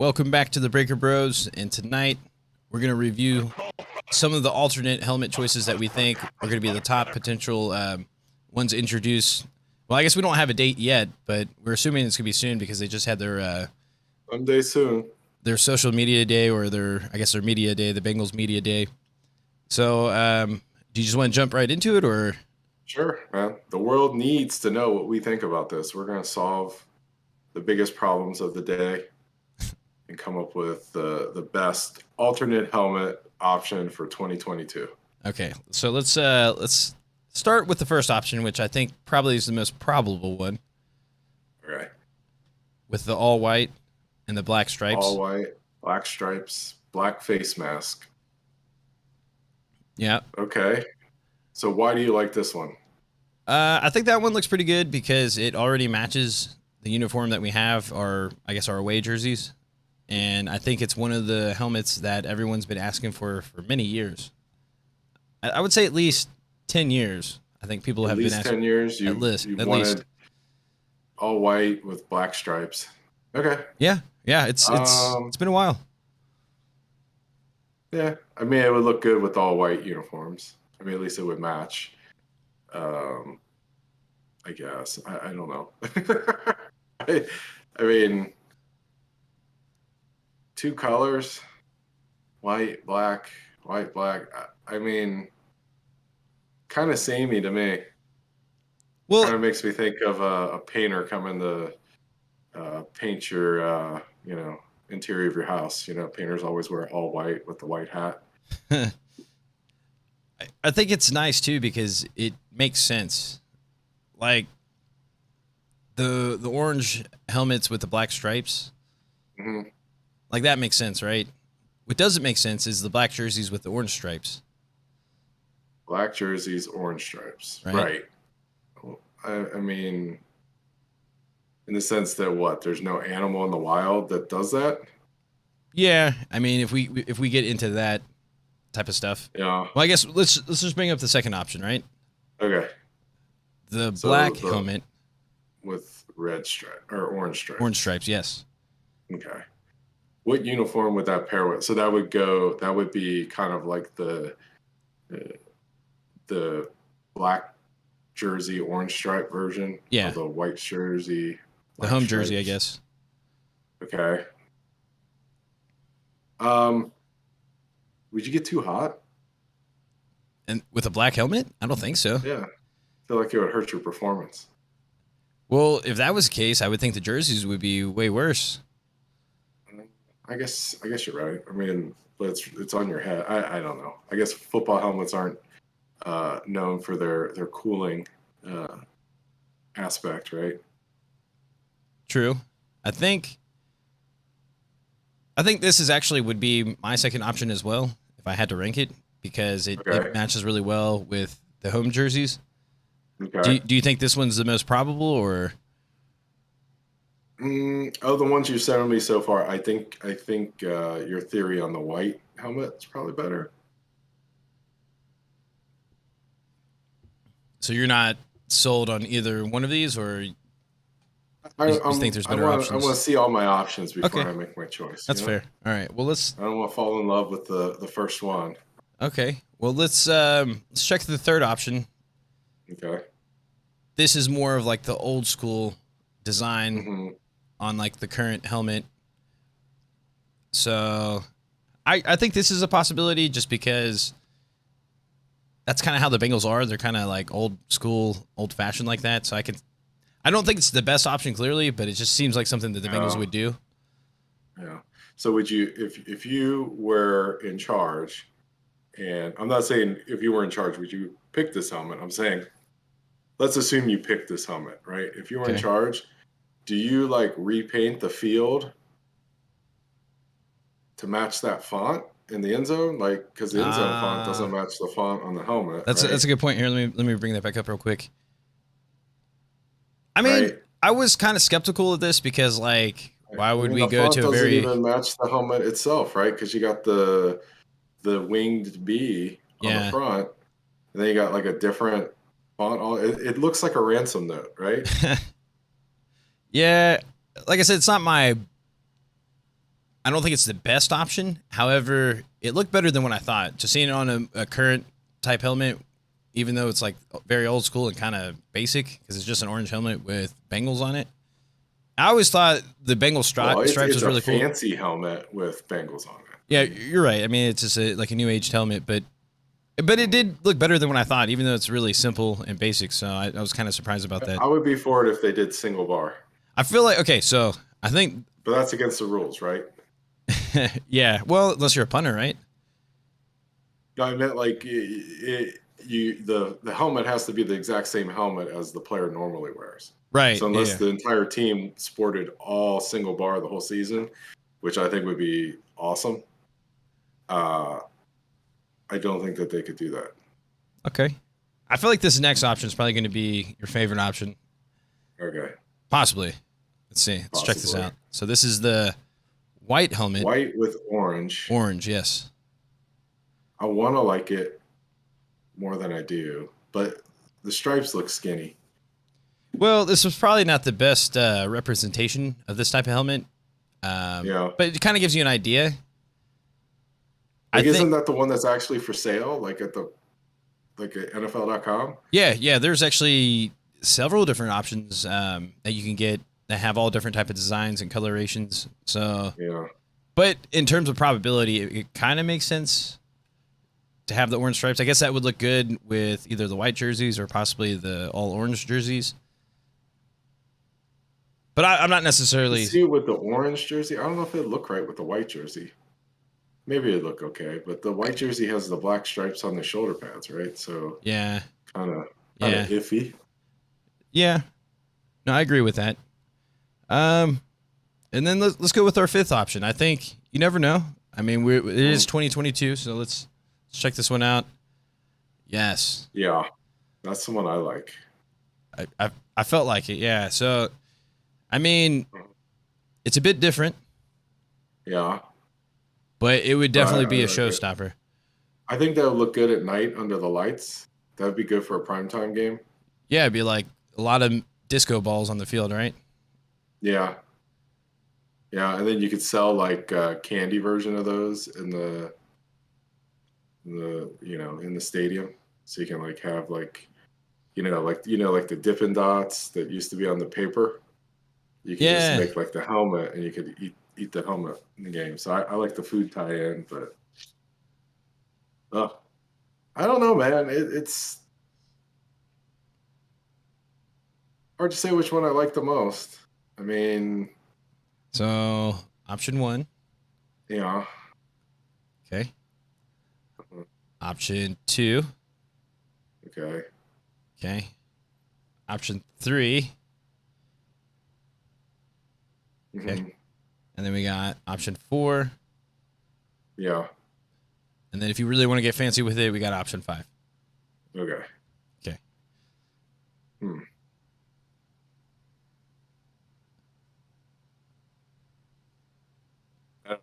Welcome back to the Breaker Bros, and tonight we're going to review some of the alternate helmet choices that we think are going to be the top potential ones introduced. Well, I guess we don't have a date yet, but we're assuming it's going to be soon because they just had their someday soon their social media day, or their media day, the Bengals media day. So, do you just want to jump right into it, or? Sure, man. The world needs to know what we think about this. We're going to solve the biggest problems of the day and come up with the best alternate helmet option for 2022. Okay, so let's start with the first option, which I think probably is the most probable one. All right. With the all white and the black stripes. All white, black stripes, black face mask. Yeah. Okay. So why do you like this one? I think that one looks pretty good because it already matches the uniform that we have, our away jerseys. And I think it's one of the helmets that everyone's been asking for many years. I would say at least 10 years. I think people have been asking. 10 years? At least. All white with black stripes. Okay. Yeah. It's been a while. Yeah. I mean, it would look good with all white uniforms. I mean, at least it would match. I guess. I don't know. I mean, two colors, white, black. I mean, kind of samey to me. Well, kind of makes me think of a painter coming to paint your, interior of your house. You know, painters always wear all white with the white hat. I think it's nice too because it makes sense. Like the orange helmets with the black stripes. Mm-hmm. Like that makes sense, right? What doesn't make sense is the black jerseys with the orange stripes. Black jerseys, orange stripes. Right. I mean, in the sense that there's no animal in the wild that does that? Yeah. I mean, if we get into that type of stuff. Yeah. Well, I guess let's just bring up the second option, right? Okay. The black helmet with red stripe or orange stripes. Orange stripes, yes. Okay. What uniform would that pair with? So that would be kind of like the black jersey orange stripe version. Yeah. Of the white jersey. The home jersey, I guess. Okay. Would you get too hot? And with a black helmet? I don't think so. Yeah. I feel like it would hurt your performance. Well, if that was the case, I would think the jerseys would be way worse. I guess you're right. I mean, it's on your head. I don't know. I guess football helmets aren't known for their cooling aspect, right? True. I think this is actually would be my second option as well if I had to rank it because it matches really well with the home jerseys. Okay. Do you think this one's the most probable, or? The ones you've sent me so far, I think your theory on the white helmet is probably better. So you're not sold on either one of these, or you think there's better options? I want to see all my options before I make my choice. That's fair. All right. Well, I don't want to fall in love with the first one. Okay. Well, let's check the third option. Okay. This is more of like the old school design on like the current helmet. So I think this is a possibility just because that's kind of how the Bengals are. They're kind of like old school, old fashioned like that. So I don't think it's the best option clearly, but it just seems like something that the Bengals would do. Yeah. So would you, if you were in charge, and I'm not saying if you were in charge, would you pick this helmet? I'm saying, let's assume you picked this helmet, right? If you were in charge, do you like repaint the field to match that font in the end zone? Like, because the end zone font doesn't match the font on the helmet. That's a good point here. Let me bring that back up real quick. I mean, I was kind of skeptical of this because, like, why would we go to a very? It doesn't even match the helmet itself, right? Because you got the winged bee on the front, and then you got like a different font. It looks like a ransom note, right? Yeah, like I said, it's not my I don't think it's the best option. However, it looked better than what I thought. Just seeing it on a current type helmet, even though it's like very old school and kind of basic because it's just an orange helmet with Bengals on it. I always thought the Bengal stripes was really cool. It's a fancy helmet with Bengals on it. Yeah, you're right. I mean, it's just like a new age helmet, but it did look better than what I thought, even though it's really simple and basic. So I was kind of surprised about that. I would be for it if they did single bar. I feel like, okay, so I think. But that's against the rules, right? Yeah. Well, unless you're a punter, right? No, I meant like the helmet has to be the exact same helmet as the player normally wears. Right. So unless the entire team sported all single bar the whole season, which I think would be awesome, I don't think that they could do that. Okay. I feel like this next option is probably going to be your favorite option. Okay. Possibly. Let's see. Let's check this out. So this is the white helmet. White with orange. Orange, yes. I want to like it more than I do, but the stripes look skinny. Well, this was probably not the best representation of this type of helmet. Yeah. But it kind of gives you an idea. Like, isn't that the one that's actually for sale, like at NFL.com? Yeah. There's actually several different options that you can get that have all different type of designs and colorations. So yeah. But in terms of probability, it kind of makes sense to have the orange stripes. I guess that would look good with either the white jerseys or possibly the all orange jerseys. But I'm not necessarily. See, with the orange jersey, I don't know if it look right with the white jersey. Maybe it look okay, but the white jersey has the black stripes on the shoulder pads, right? So yeah, kind of iffy. Yeah, no, I agree with that. And then let's go with our fifth option. I think you never know. I mean, it is 2022, so let's check this one out. Yes. Yeah, that's the one I like. I felt like it. Yeah. So, I mean, it's a bit different. Yeah. But it would definitely be a showstopper. I think that would look good at night under the lights. That would be good for a primetime game. Yeah, it'd be like a lot of disco balls on the field, right? Yeah. Yeah, and then you could sell like a candy version of those in the stadium. So you can like have like like the Dippin' Dots that used to be on the paper. You can just make like the helmet and you could eat the helmet in the game. So I like the food tie-in, but I don't know, man. It's hard to say which one I like the most. I mean, so option 1. Yeah. Okay. Option 2. Okay. Okay. Option 3. Okay. Mm-hmm. And then we got option 4. Yeah. And then if you really want to get fancy with it, we got option 5. Okay. Okay. I don't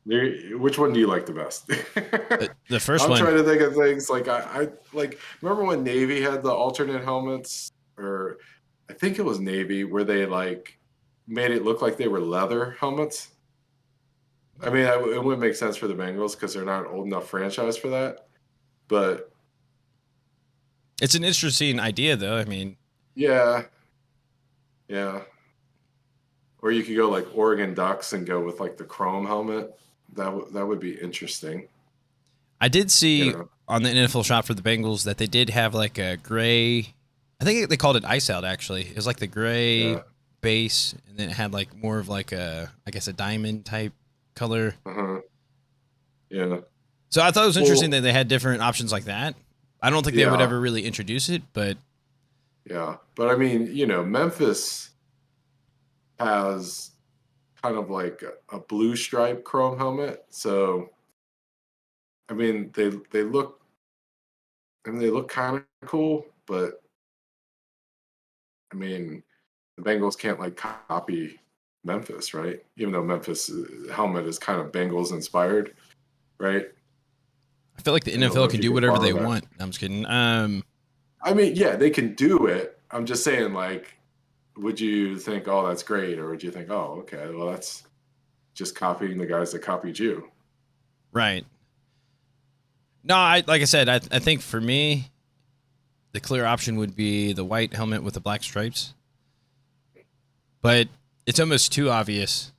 know. Which one do you like the best? The first one. I'm trying to think of things like I like. Remember when Navy had the alternate helmets, or I think it was Navy, where they like made it look like they were leather helmets. I mean, it wouldn't make sense for the Bengals because they're not an old enough franchise for that. But it's an interesting idea, though. I mean, yeah. Or you could go like Oregon Ducks and go with like the chrome helmet. That would be interesting. I did see on the NFL shop for the Bengals that they did have like a gray. I think they called it ice out. Actually, it was like the gray base, and then it had like more of like a diamond type color. Yeah. So I thought it was interesting that they had different options like that. I don't think they would ever really introduce it, but yeah. But I mean, Memphis has kind of like a blue stripe chrome helmet. So I mean, they look kind of cool, but I mean, the Bengals can't like copy Memphis, right? Even though Memphis helmet is kind of Bengals inspired, right? I feel like the NFL can do whatever they want. I'm just kidding. I mean, yeah, they can do it. I'm just saying, like, would you think, oh, that's great, or would you think, oh, okay, well, that's just copying the guys that copied you. Right. No, like I said, I think for me, the clear option would be the white helmet with the black stripes. But it's almost too obvious.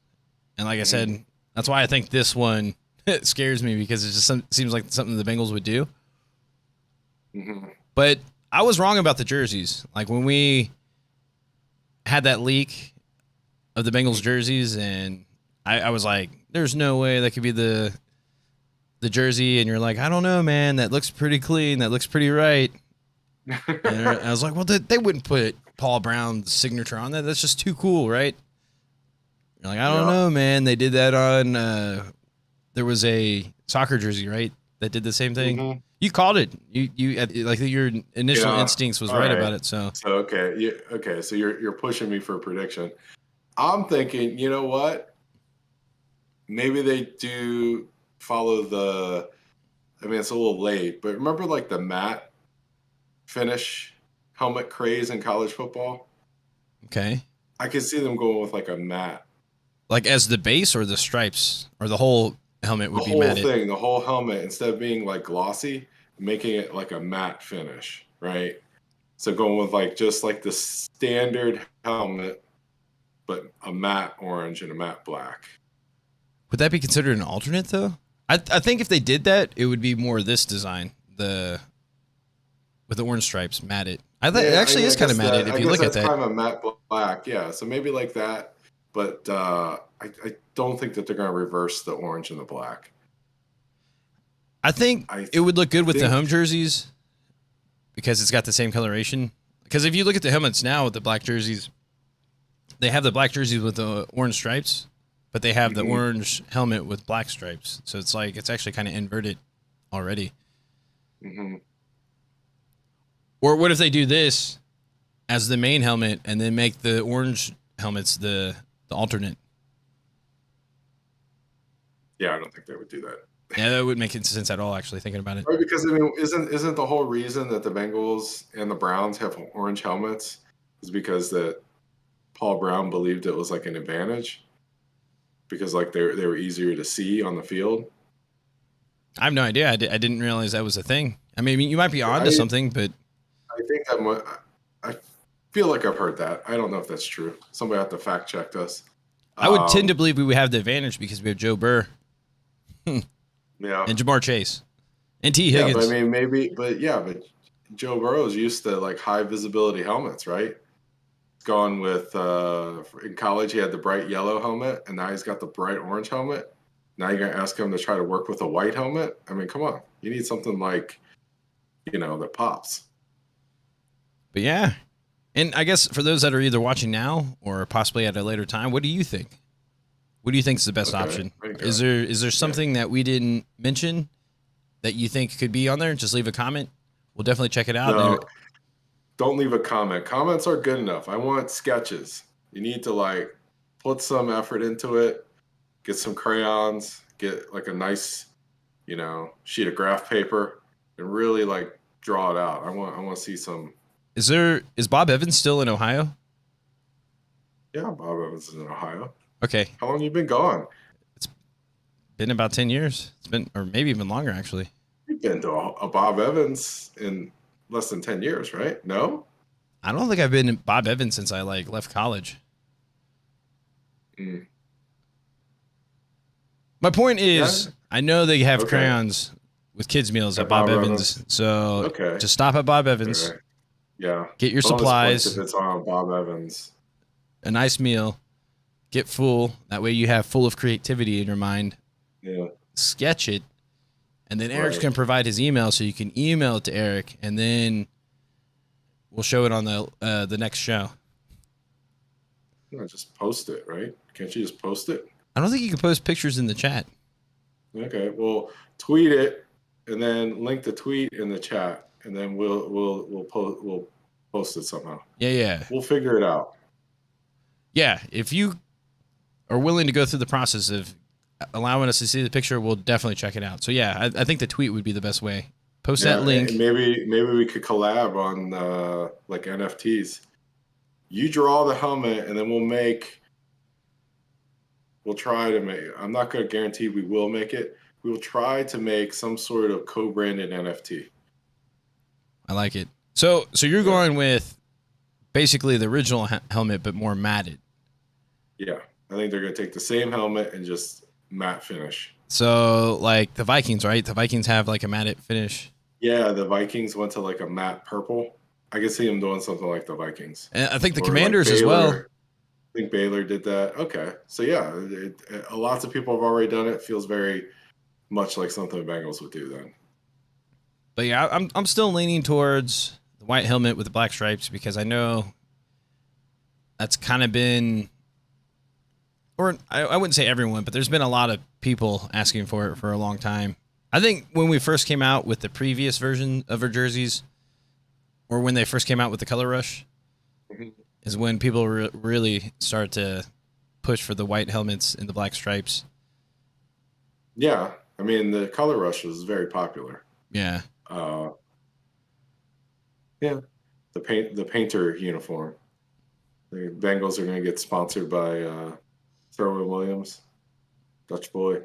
And like I said, that's why I think this one scares me, because it just seems like something the Bengals would do. Mm-hmm. But I was wrong about the jerseys. Like when we had that leak of the Bengals jerseys, and I was like, there's no way that could be the jersey. And you're like, I don't know, man. That looks pretty clean. That looks pretty right. And I was like, well, they wouldn't put Paul Brown's signature on that. That's just too cool, right? You're like, I don't know, man. They did that on there was a soccer jersey, right, that did the same thing. Mm-hmm. You called it. You like your initial instincts was right about it. So okay. So you're pushing me for a prediction. I'm thinking, you know what? Maybe they do follow the. I mean, it's a little late, but remember like the matte finish helmet craze in college football? Okay. I could see them going with like a matte. Like as the base or the stripes or the whole helmet would be matted? The whole helmet, instead of being like glossy, making it like a matte finish, right? So going with like just like the standard helmet, but a matte orange and a matte black. Would that be considered an alternate though? I think if they did that, it would be more this design, with the orange stripes matted. It actually is kind of matted if you look at that. Kind of a matte black, yeah. So maybe like that, but I don't think that they're going to reverse the orange and the black. I think it would look good with the home jerseys because it's got the same coloration. Because if you look at the helmets now with the black jerseys, they have the black jerseys with the orange stripes, but they have the orange helmet with black stripes. So it's like it's actually kind of inverted already. Mm-hmm. Or what if they do this as the main helmet and then make the orange helmets the alternate? Yeah, I don't think they would do that. Yeah, that wouldn't make sense at all, actually, thinking about it. Right, because I mean, isn't the whole reason that the Bengals and the Browns have orange helmets is because that Paul Brown believed it was like an advantage because like they were easier to see on the field? I have no idea. I didn't realize that was a thing. I mean, you might be onto something, but I think I feel like I've heard that. I don't know if that's true. Somebody have to fact check us. I would tend to believe we would have the advantage because we have Joe Burr. Yeah. And Jamar Chase. And T. Higgins. Yeah, but I mean, but Joe Burrow's used to like high visibility helmets, right? Gone with in college he had the bright yellow helmet, and now he's got the bright orange helmet. Now you're gonna ask him to try to work with a white helmet? I mean, come on. You need something like, that pops. But yeah. And I guess for those that are either watching now or possibly at a later time, what do you think? What do you think is the best option? Is there something that we didn't mention that you think could be on there? Just leave a comment. We'll definitely check it out. No, don't leave a comment. Comments are good enough. I want sketches. You need to like put some effort into it. Get some crayons. Get like a nice, sheet of graph paper, and really like draw it out. I want to see some. Is Bob Evans still in Ohio? Yeah, Bob Evans is in Ohio. Okay. How long have you been gone? It's been about 10 years. It's been, or maybe even longer, actually. You've been to a Bob Evans in less than 10 years, right? No? I don't think I've been to Bob Evans since I left college. My point is, I know they have crayons with kids' meals at Bob Evans. So just stop at Bob Evans. Okay. Yeah. Get your supplies. If it's on Bob Evans. A nice meal. Get full. That way you have full of creativity in your mind. Yeah. Sketch it. And then Eric's going to provide his email so you can email it to Eric. And then we'll show it on the next show. No, just post it, right? Can't you just post it? I don't think you can post pictures in the chat. Okay. Well, tweet it and then link the tweet in the chat. And then we'll post it somehow. Yeah. We'll figure it out. Yeah. If you are willing to go through the process of allowing us to see the picture, we'll definitely check it out. So yeah, I think the tweet would be the best way. Post that link. Maybe we could collab on like NFTs. You draw the helmet, and then we'll make we'll try to make. I'm not going to guarantee we will make it. We will try to make some sort of co-branded NFT. I like it. So you're going with basically the original helmet, but more matted. Yeah, I think they're going to take the same helmet and just matte finish. So like the Vikings, right? The Vikings have like a matte finish. Yeah, the Vikings went to like a matte purple. I can see them doing something like the Vikings. And I think the Commanders as well. I think Baylor did that. Okay, so yeah, lots of people have already done it. Feels very much like something the Bengals would do then. But yeah, I'm still leaning towards the white helmet with the black stripes because I know that's kind of been, or I wouldn't say everyone, but there's been a lot of people asking for it for a long time. I think when we first came out with the previous version of our jerseys, or when they first came out with the color rush, is when people really start to push for the white helmets and the black stripes. Yeah, I mean the color rush was very popular. Yeah. Yeah, the painter uniform. The Bengals are going to get sponsored by Thurman Williams, Dutch boy.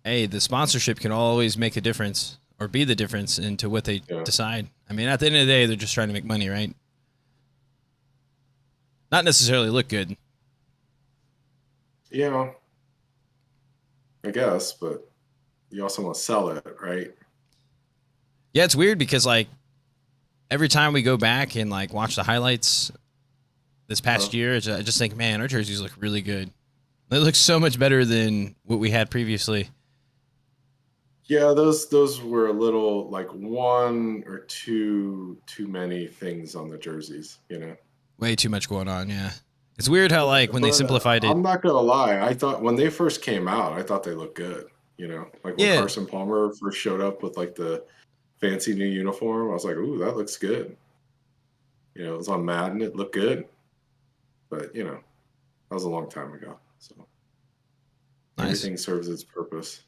Hey, the sponsorship can always make a difference or be the difference into what they decide. I mean, at the end of the day, they're just trying to make money, right? Not necessarily look good. Yeah, I guess, but you also want to sell it, right? Yeah, it's weird because like every time we go back and like watch the highlights this past year, I just think, man, our jerseys look really good. They look so much better than what we had previously. Yeah, those were a little like one or two too many things on the jerseys, you know. Way too much going on, yeah. It's weird how like when they simplified it. I'm not gonna lie, I thought when they first came out, I thought they looked good, you know. Like when Carson Palmer first showed up with like the fancy new uniform, I was like, ooh, that looks good. You know, it was on Madden, it looked good. But, you know, that was a long time ago. So everything serves its purpose.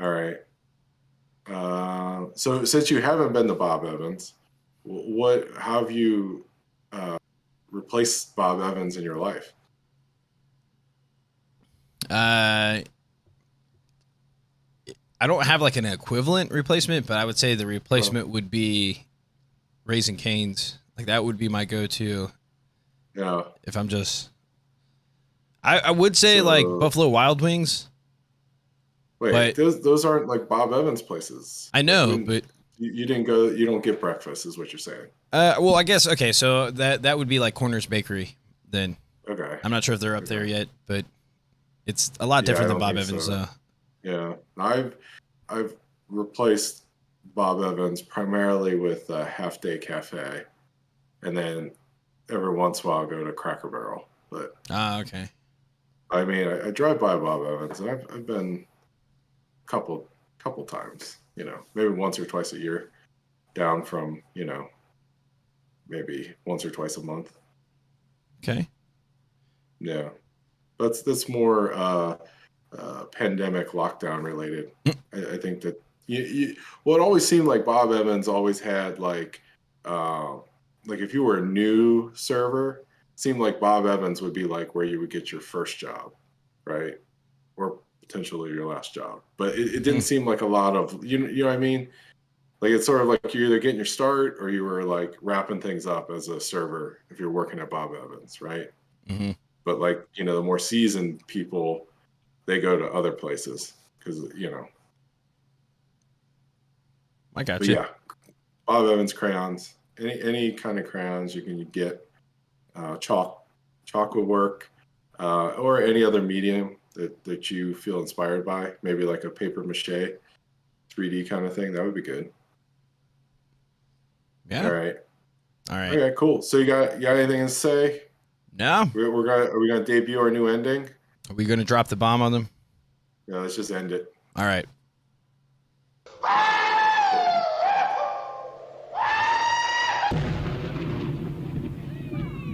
All right. So since you haven't been to Bob Evans, how have you replaced Bob Evans in your life? I don't have like an equivalent replacement, but I would say the replacement would be Raising Cane's. Like that would be my go-to. Yeah. If I'm just, I would say like Buffalo Wild Wings. Wait, those aren't like Bob Evans places. I know, but you didn't go. You don't get breakfast, is what you're saying. Well, I guess okay. So that would be like Corner's Bakery. Then okay, I'm not sure if they're up there yet, but it's a lot different than Bob Evans. So. Yeah, I've replaced Bob Evans primarily with Half Day Cafe, and then every once in a while I'll go to Cracker Barrel. But okay. I mean, I drive by Bob Evans, and I've been a couple times. You know, maybe once or twice a year, down from maybe once or twice a month. Okay. Yeah, that's more pandemic lockdown related. I think that it always seemed like Bob Evans always had like if you were a new server, it seemed like Bob Evans would be like where you would get your first job, right? Or potentially your last job. But it didn't seem like a lot of you know what I mean? Like it's sort of like you're either getting your start or you were like wrapping things up as a server if you're working at Bob Evans, right? Mm-hmm. But like, the more seasoned people, they go to other places because, I got you. Yeah, Bob Evans crayons, any kind of crayons you can get, chalk would work, or any other medium that you feel inspired by, maybe like a paper mache 3D kind of thing. That would be good. Yeah. All right. Okay, cool. So you got anything to say? No. Are we gonna debut our new ending? Are we gonna drop the bomb on them? Yeah, let's just end it. All right.